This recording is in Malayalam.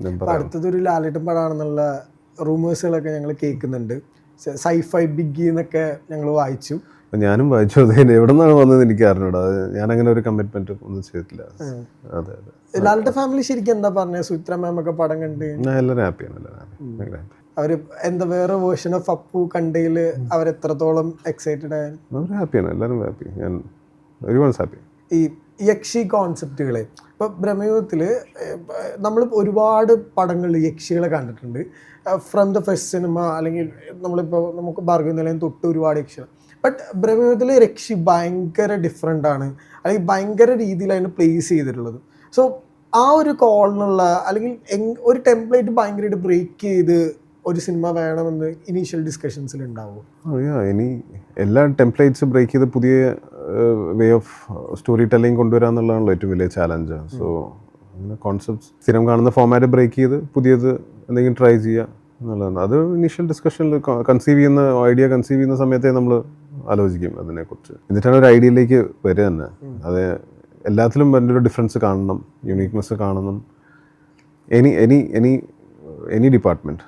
അടുത്തതൊരു ലാലേട്ടൻ പടമാണെന്നുള്ള റൂമേഴ്സുകളൊക്കെ ഞങ്ങൾ കേൾക്കുന്നുണ്ട്. സൈഫൈ ബിഗ്ഗി എന്നൊക്കെ ഞങ്ങൾ വായിച്ചു. ഞാനും വായിച്ചു. അത് എവിടെ നിന്നാണ് വന്നത് എനിക്ക് അറിഞ്ഞൂടാ. ഞാനങ്ങനെ ഒരു കമ്മിറ്റ്മെന്റ് ഒന്നും ചെയ്തിട്ടില്ല. അതെ അതെ. ലാലേട്ടൻ ഫാമിലി ശരിക്കും എന്താ പറഞ്ഞത്? സുചിത്ര മാം ഒക്കെ പടം കണ്ട് എല്ലാവരും ഹാപ്പിയാണ്. അവര് എന്താ വേറെ വേർഷൻ ഓഫ് അപ്പു കണ്ടതിൽ അവരെത്രത്തോളം എക്സൈറ്റഡ് ആയിരുന്നു? അവർ ഹാപ്പിയാണ്, എല്ലാവരും ഹാപ്പി. ഞാൻ ഒരുപാട് ഹാപ്പി. ഈ യക്ഷി കോൺസെപ്റ്റുകളെ ഇപ്പോൾ ബ്രഹ്മയുഗത്തിൽ നമ്മൾ ഒരുപാട് പടങ്ങൾ യക്ഷികളെ കണ്ടിട്ടുണ്ട്. ഫ്രം ദ ഫസ്റ്റ് സിനിമ അല്ലെങ്കിൽ നമുക്ക് ഭാർഗവനിലയം തൊട്ട് ഒരുപാട് യക്ഷികൾ. ബട്ട് ബ്രഹ്മയുഗത്തിലെ യക്ഷി ഭയങ്കര ഡിഫറെൻ്റ് ആണ്, അല്ലെങ്കിൽ ഭയങ്കര രീതിയിൽ അതിന് പ്ലേസ് ചെയ്തിട്ടുള്ളത്. സോ ആ ഒരു കോളിനുള്ള അല്ലെങ്കിൽ ഒരു ടെംപ്ലേറ്റ് ഭയങ്കരമായിട്ട് ബ്രേക്ക് ചെയ്ത് ഒരു സിനിമ വേണമെന്ന് ഇനീഷ്യൽ ഡിസ്കഷൻസിൽ ഉണ്ടാവും. ഇനി എല്ലാ ടെംപ്ലേറ്റ്സ് ബ്രേക്ക് ചെയ്ത് പുതിയ വേ ഓഫ് സ്റ്റോറി ടെല്ലിങ് കൊണ്ടുവരാന്നുള്ളതാണല്ലോ ഏറ്റവും വലിയ ചാലഞ്ച്. സോ അങ്ങനെ കോൺസെപ്റ്റ്സ് സ്ഥിരം കാണുന്ന ഫോമാറ്റ് ബ്രേക്ക് ചെയ്ത് പുതിയത് എന്തെങ്കിലും ട്രൈ ചെയ്യുക എന്നുള്ളതാണ്. അത് ഇനീഷ്യൽ ഡിസ്കഷനിൽ ഐഡിയ കൺസീവ് ചെയ്യുന്ന സമയത്തേ നമ്മൾ ആലോചിക്കും അതിനെക്കുറിച്ച്. എന്നിട്ടാണ് ഒരു ഐഡിയയിലേക്ക് വരിക തന്നെ. അത് എല്ലാത്തിലും എൻ്റെ ഒരു ഡിഫറൻസ് കാണണം, യുണീക്നെസ് കാണണം. Any department